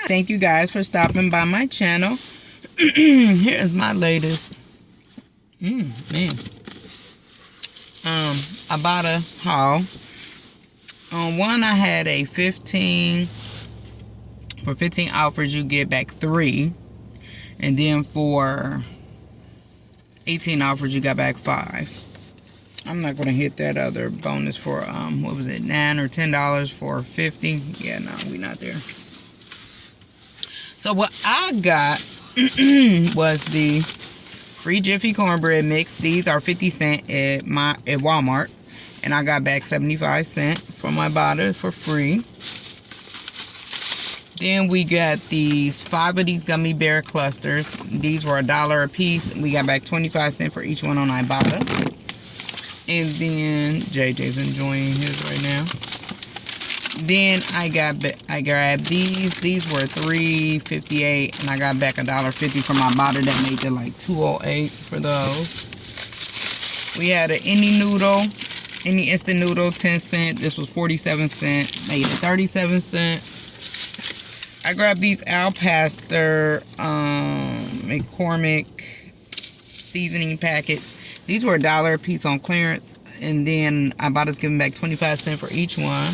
thank you guys for stopping by my channel. Here's my latest. Man. I bought a haul. On one, I had a 15. For 15 offers, you get back 3. And then for 18 offers, you got back 5. I'm not gonna hit that other bonus for what was it, $9 or $10 for 50. Yeah, no, we not there. So what I got was the free Jiffy cornbread mix. These are 50 cents at Walmart, and I got back 75 cents from my bottle for free. Then we got these 5 of these gummy bear clusters. These were $1 a piece. We got back 25 cents for each one on Ibotta. And then JJ's enjoying his right now. Then I grabbed these. These were $3.58, and I got back $1.50 from Ibotta. That made it like $2.08 for those. We had an any instant noodle, 10 cents. This was 47 cents. Made it 37 cents. I grabbed these Al Pastor McCormick seasoning packets. These were $1 a piece on clearance, and then Ibotta's giving back 25 cents for each one.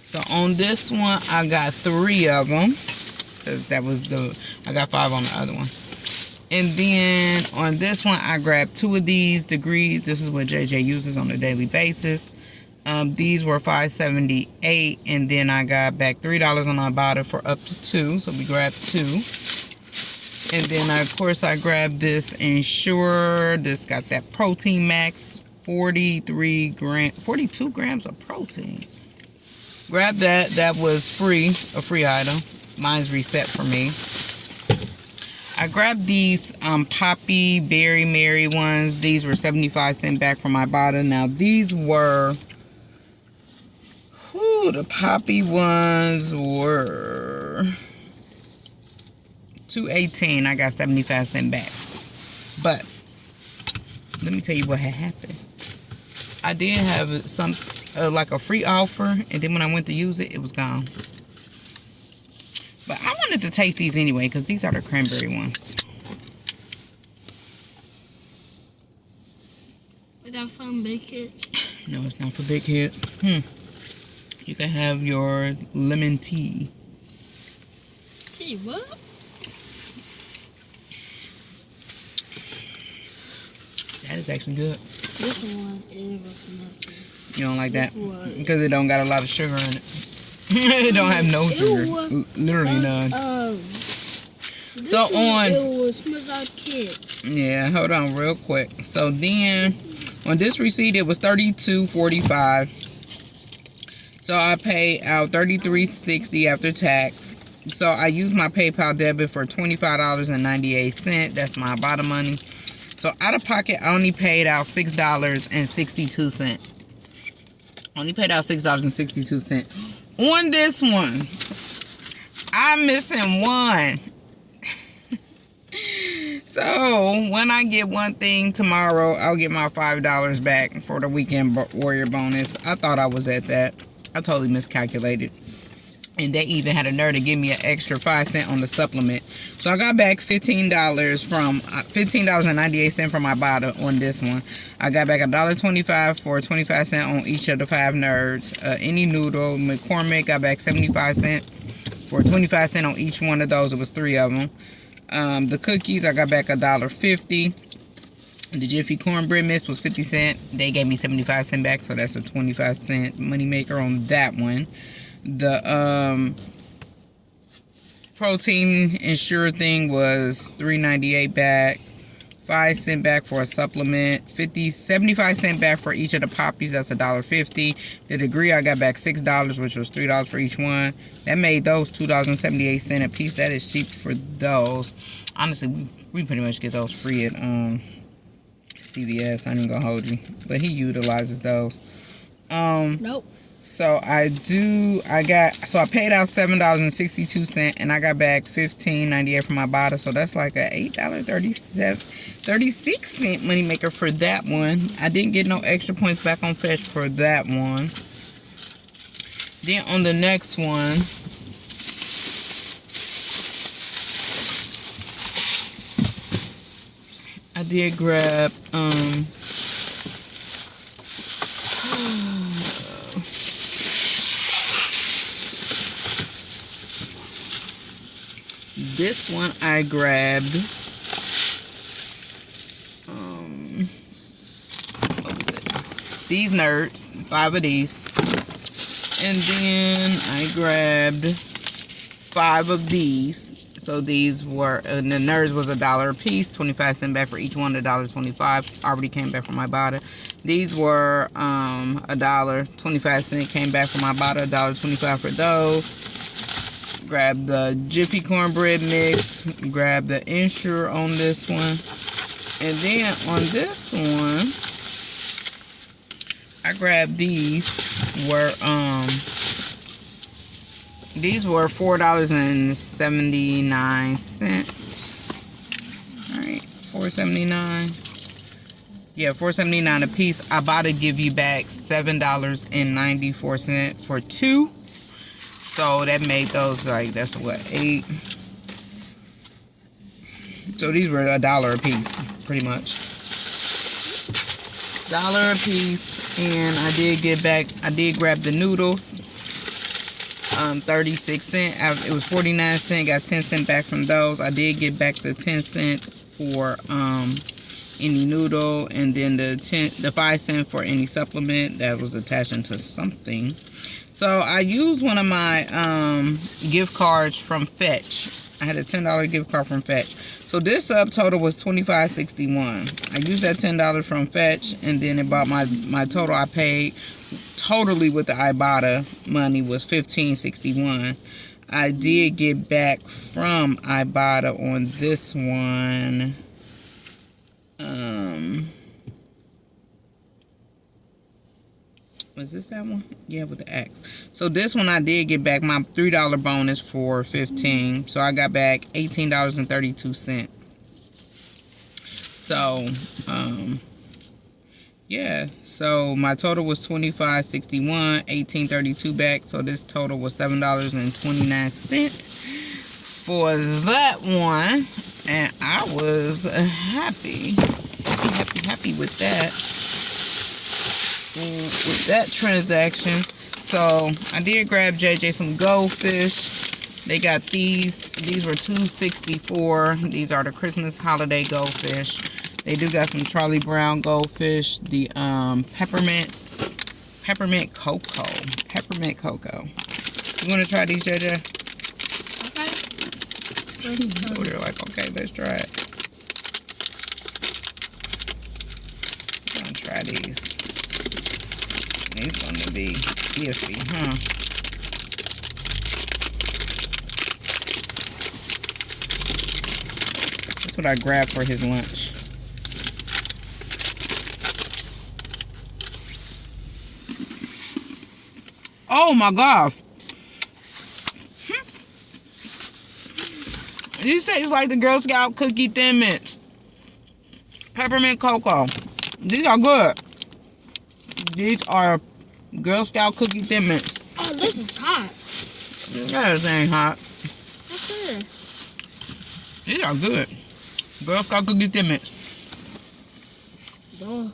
So on this one, I got 3 of them, because I got 5 on the other one. And then on this one, I grabbed 2 of these degrees. This is what JJ uses on a daily basis. These were $5.78, and then I got back $3 on Ibotta for up to 2. So we grabbed 2. And then, of course, I grabbed this Ensure. This got that Protein Max, 42 grams of protein. Grab that. That was free, a free item. Mine's reset for me. I grabbed these Poppy Berry Mary ones. These were 75 cents back from Ibotta. Now, these were... the Poppy ones were... $2.18. I got 75 cents back. But let me tell you what had happened. I did have some like a free offer, and then when I went to use it, it was gone. But I wanted to taste these anyway, because these are the cranberry ones. Is that from big kids? No, it's not for big kids. You can have your lemon tea. Tea what? That is actually good. This one, it was messy. You don't like that? Because it don't got a lot of sugar in it. It don't have no sugar. Literally none. So on... It was smells like kids. Yeah, hold on real quick. So then, on this receipt, it was $32.45. So I paid out $33.60 after tax. So I used my PayPal debit for $25.98. That's my Ibotta money. So out of pocket, I only paid out $6.62. Only paid out $6.62. On this one, I'm missing one. So when I get one thing tomorrow, I'll get my $5 back for the weekend warrior bonus. I thought I was at that. I totally miscalculated. And they even had a nerve to give me an extra 5 cents on the supplement. So I got back $15.98 from Ibotta on this one. I got back $1.25 for 25 cents on each of the 5 nerds. Any noodle, McCormick got back 75 cents for 25 cents on each one of those. It was 3 of them. The cookies, I got back $1.50. The Jiffy cornbread mix was 50 cents. They gave me 75 cents back, so that's a 25 cent money maker on that one. The protein Ensure thing was $3.98 back, 5 cents back for a supplement, 75 cents back for each of the poppies. That's $1.50. The degree, I got back $6, which was $3 for each one. That made those $2.78 a piece. That is cheap for those. Honestly, we pretty much get those free at CVS. I ain't gonna hold you, but he utilizes those. Nope. So I paid out $7.62, and I got back $15.98 from Ibotta. So that's like a $8.36 money maker for that one. I didn't get no extra points back on Fetch for that one. Then on the next one, I did grab this one I grabbed what was it? These Nerds, 5 of these. And then I grabbed 5 of these. So these were, and the Nerds was $1 a piece, 25 cents back for each one, $1.25. Already came back from Ibotta. These were $1, 25 cents came back from Ibotta, $1.25 for those. Grab the Jiffy cornbread mix. Grab the Ensure on this one. And then on this one, I grabbed these were $4.79. Alright, $4.79. Yeah, $4.79 a piece. Ibotta give you back $7.94 for 2. So that made those like, that's what, 8. So these were $1 a piece, pretty much. $1 a piece. And I did grab the noodles. 36 cents. It was 49 cents. Got 10 cents back from those. I did get back the 10 cents for any noodle, and then the 5 cents for any supplement that was attached into something. So I used one of my gift cards from Fetch. I had a $10 gift card from Fetch. So this subtotal was $25.61. I used that $10 from Fetch, and then it bought my total I paid totally with the Ibotta money was $15.61. I did get back from Ibotta on this one. Was this that one? Yeah, with the X. So this one I did get back my $3 bonus for $15. So I got back $18.32. So, yeah. So my total was $25.61, $18.32 back. So this total was $7.29 for that one. And I was happy with that. With that transaction. So I did grab JJ some goldfish. They got these were $2.64. These are the Christmas holiday goldfish. They do got some Charlie Brown goldfish, the peppermint cocoa. You want to try these, JJ? Okay. Oh, they're like, okay, let's try it. I'm gonna try these. These gonna be iffy, huh? That's what I grabbed for his lunch. Oh my gosh! These taste like the Girl Scout cookie Thin Mints. Peppermint cocoa. These are good. These are Girl Scout cookie Thin Mints. Oh, this is hot. That ain't hot. That's good. These are good. Girl Scout cookie Thin Mints. Oh,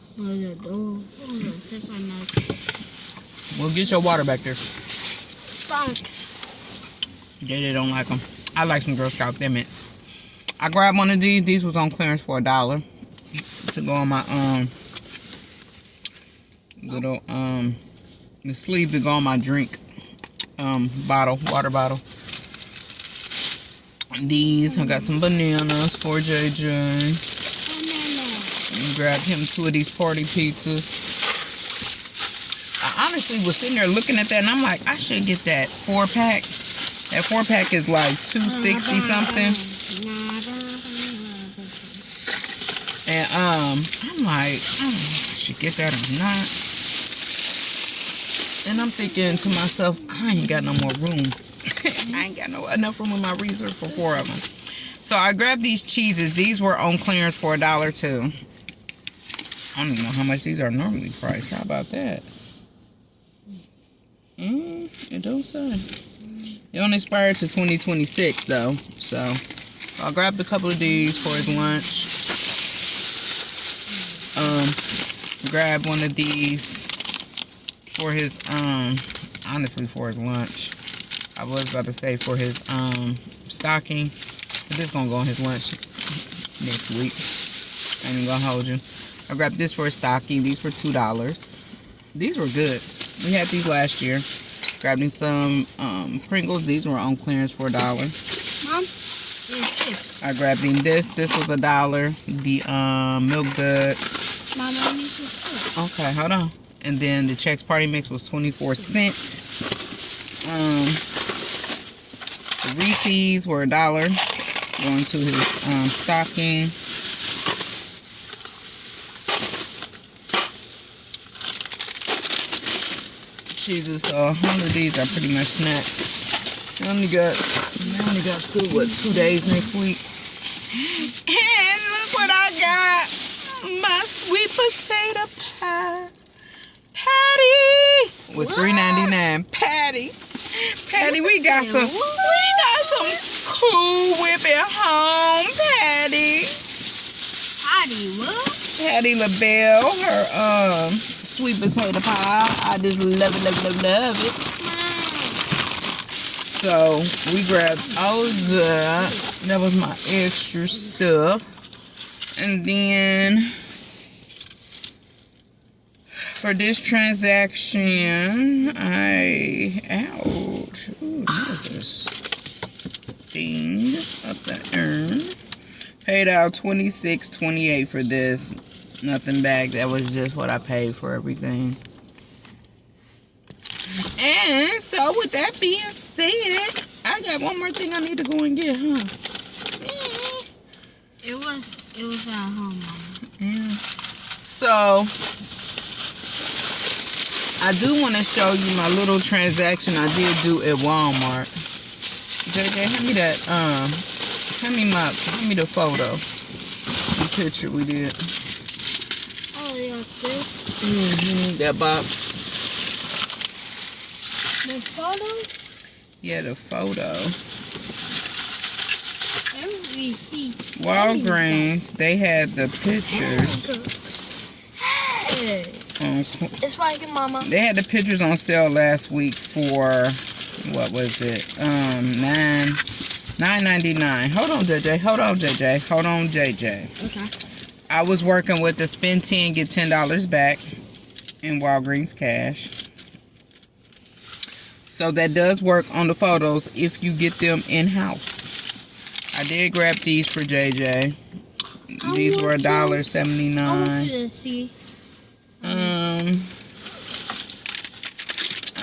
this are nice. Well, get your water back there. Stonks. They don't like them. I like some Girl Scout Thin Mints. I grabbed one of these. These was on clearance for $1 to go on my little the sleeve to go on my drink water bottle. These I got some bananas for JJ. And grabbed him 2 of these party pizzas. I honestly was sitting there looking at that, and I'm like, I should get that 4-pack. That 4-pack is like $2.60 something. And I'm like, I don't know if I should get that or not. And I'm thinking to myself, I ain't got no more room. I ain't got enough room in my freezer for 4 of them. So I grabbed these cheeses. These were on clearance for $1 too. I don't even know how much these are normally priced. How about that? It don't say. They only expire to 2026 though. So I grabbed a couple of these for his lunch. grab one of these for his honestly for his lunch. I was about to say for his stocking, but this gonna go on his lunch next week. I ain't even gonna hold you. I grabbed this for a stocking. These were $2. These were good. We had these last year. Grabbed me some Pringles. These were on clearance for $1. Mom, chips. I grabbed him this. This was $1. The Milk Duds. Mom, I need some chips. Okay, hold on. And then the Chex Party Mix was 24 cents. The Reese's were $1. Going to his stocking. Jesus, all of these are pretty much snacks. I only got school, 2 days next week. And look what I got. My sweet potato pie. Patty was $3.99. Patty, we got some Cool Whip at home. Patty what? Patty LaBelle, her sweet potato pie. I just love it. So we grabbed all that was my extra stuff. And then for this transaction, ouch. Ooh, what is this thing up the urn? Paid out $26.28 for this. Nothing back. That was just what I paid for everything. And so with that being said, I got one more thing I need to go and get, huh? It was at home, Mama. Yeah. So I do want to show you my little transaction I did do at Walmart. JJ, hand me that, hand me the photo. The picture we did. Oh, yeah, this. That box. The photo? Yeah, the photo. Walgreens. Walgreens, they had the pictures. Hey. It's right here, Mama. They had the pictures on sale last week for, what was it? $9.99. Hold on, JJ. Okay. I was working with the spend 10, get $10 back in Walgreens cash. So that does work on the photos if you get them in-house. I did grab these for JJ. These were $1.79. I want you to see.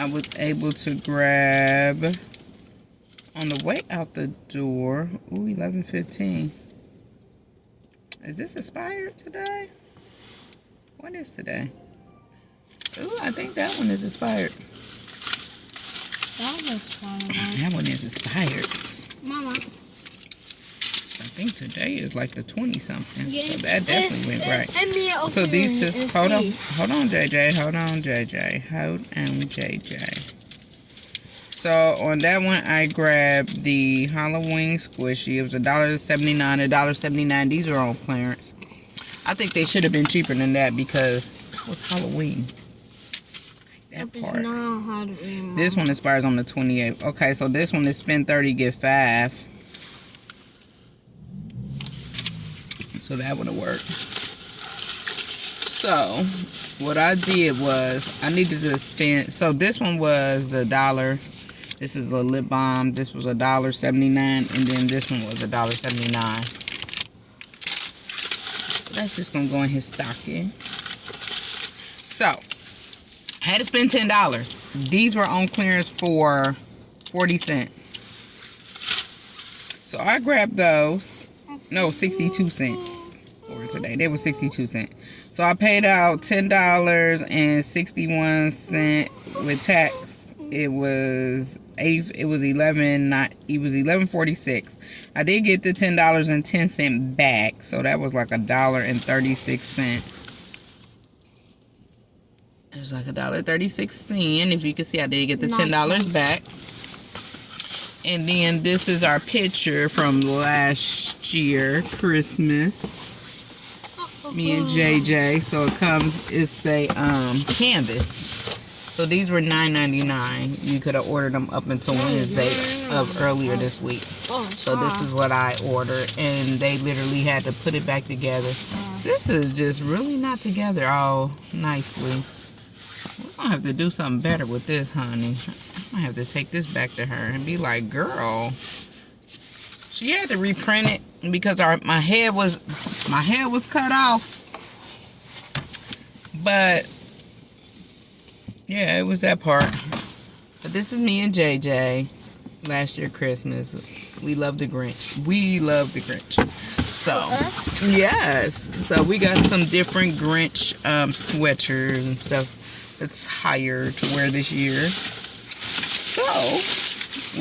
I was able to grab on the way out the door. Ooh, 11:15. Is this expired today? What is today? Ooh, I think that one is expired. That was fun. That one is expired. Mama. I think today is like the 20-something. Yeah. So that definitely went right. So open these two, and hold on, see. JJ. So on that one, I grabbed the Halloween squishy. It was $1.79, $1.79. These are on clearance. I think they should have been cheaper than that because it was Halloween. That part. Not Halloween, This one expires on the 28th. Okay, so this one is spend 30, get 5. So that would have worked. So what I did was I needed to spend. So this one was the $1. This is the lip balm. This was $1.79, and then this one was $1.79. That's just gonna go in his stocking. So I had to spend $10. These were on clearance for 40 cents. So I grabbed those. No, 62 cents for today. They were 62 cents. So I paid out $10.61 with tax. It was $11.46. I did get the $10.10 back, so that was like $1.36. It was like $1.36. If you can see, I did get the $10 back. And then this is our picture from last year, Christmas. Me and JJ. So it comes, it's the canvas. So these were $9.99. You could have ordered them up until Wednesday of earlier this week. So this is what I ordered, and they literally had to put it back together. This is just really not together all nicely. We're gonna have to do something better with this, honey. I'm gonna have to take this back to her and be like, girl. She had to reprint it because my head was cut off. But yeah, it was that part. But this is me and JJ. Last year Christmas, we love the Grinch. We love the Grinch. So yes, so we got some different Grinch sweatshirts and stuff that's higher to wear this year. So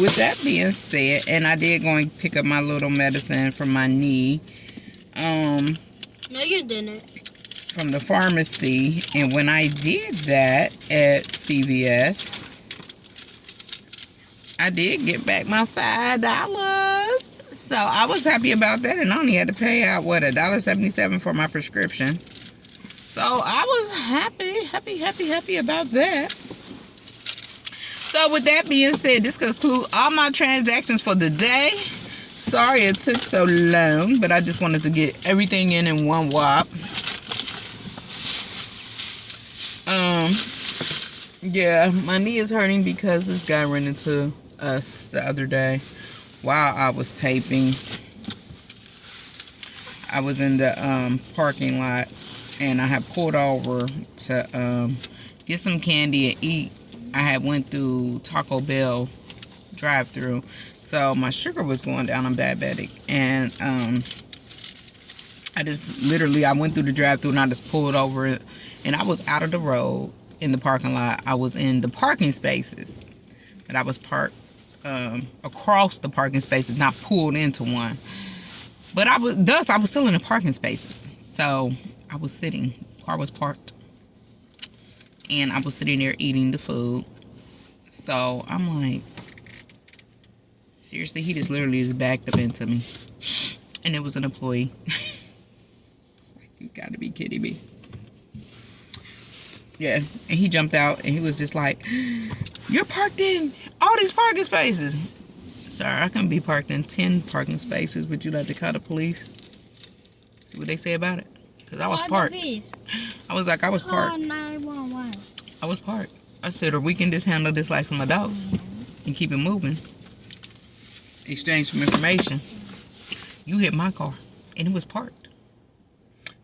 with that being said, and I did go and pick up my little medicine for my knee. No, you didn't. From the pharmacy, and when I did that at CVS, I did get back my $5. So I was happy about that, and I only had to pay out what, $1.77 for my prescriptions. So I was happy about that. So with that being said, this concludes all my transactions for the day. Sorry it took so long, but I just wanted to get everything in one whop. Yeah, my knee is hurting because this guy ran into us the other day while I was taping. I was in the parking lot, and I had pulled over to get some candy and eat. I had went through Taco Bell drive-through, so my sugar was going down. I'm diabetic, and I went through the drive-through and I just pulled over, and I was out of the road in the parking lot. I was in the parking spaces, but I was parked across the parking spaces, not pulled into one. But I was still in the parking spaces. So I was sitting, car was parked, and I was sitting there eating the food. So I'm like, seriously, he just literally just backed up into me, and it was an employee. You gotta be kidding me. Yeah, and he jumped out, and he was just like, you're parked in all these parking spaces. Sir, I can be parked in 10 parking spaces. Would you like to call the police? See what they say about it? Because I was parked. I was like, I was parked. 911. I was parked. I said, or we can just handle this like some adults and keep it moving. Exchange some information. You hit my car, and it was parked.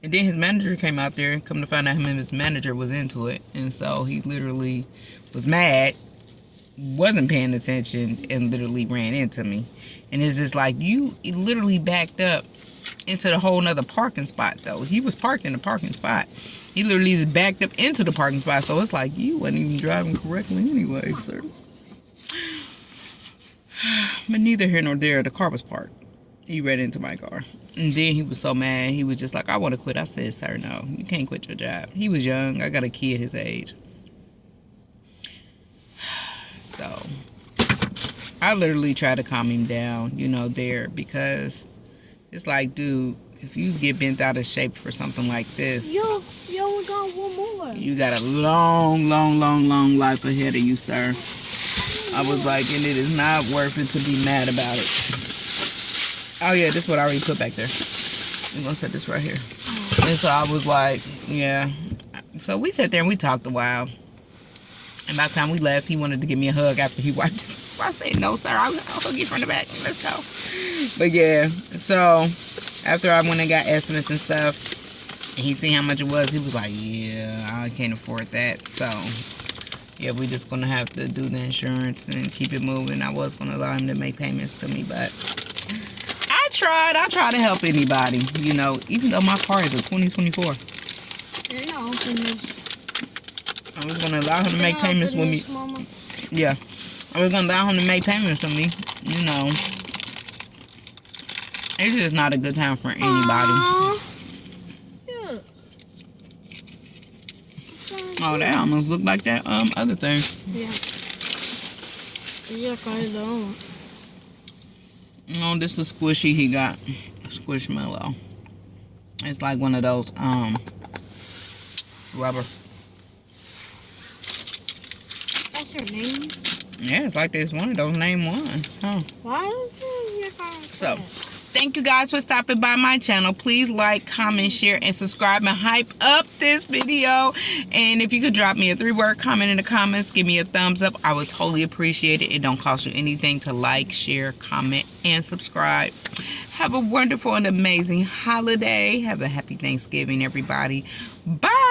And then his manager came out there, and come to find out him and his manager was into it. And so he literally was mad, wasn't paying attention, and literally ran into me. And it's just like, you literally backed up into the whole nother parking spot, though. He was parked in the parking spot. He literally just backed up into the parking spot. So it's like, you wasn't even driving correctly anyway, sir. But neither here nor there, the car was parked. He ran into my car. And then he was so mad. He was just like, I want to quit. I said, sir, no. You can't quit your job. He was young. I got a kid his age. So I literally tried to calm him down, there. Because it's like, dude, if you get bent out of shape for something like this. Yo, we got one more. You got a long life ahead of you, sir. I was like, and it is not worth it to be mad about it. Oh, yeah, this is what I already put back there. I'm going to set this right here. And so I was like, yeah. So we sat there and we talked a while. And by the time we left, he wanted to give me a hug after he wiped his. So I said, no, sir, I'll hug you from the back. Let's go. But, yeah. So after I went and got estimates and stuff, and he seen how much it was, he was like, yeah, I can't afford that. So, yeah, we just going to have to do the insurance and keep it moving. I was going to allow him to make payments to me, but I tried to help anybody, even though my car is a 2024. Yeah, open this. I was going to allow him to make payments with me. Mama? Yeah. I was going to allow him to make payments with me. It's just not a good time for anybody. Yeah. Oh, that almost looked like that other thing. Yeah. Yeah, kind of. Oh, this is squishy he got. Squishmallow. It's like one of those rubber. That's her name. Yeah, it's like this one of those name ones, huh? Why don't you So, thank you guys for stopping by my channel. Please like, comment, share, and subscribe and hype up this video. And if you could drop me a 3-word comment in the comments, give me a thumbs up. I would totally appreciate it. It don't cost you anything to like, share, comment, and subscribe. Have a wonderful and amazing holiday. Have a happy Thanksgiving, everybody. Bye.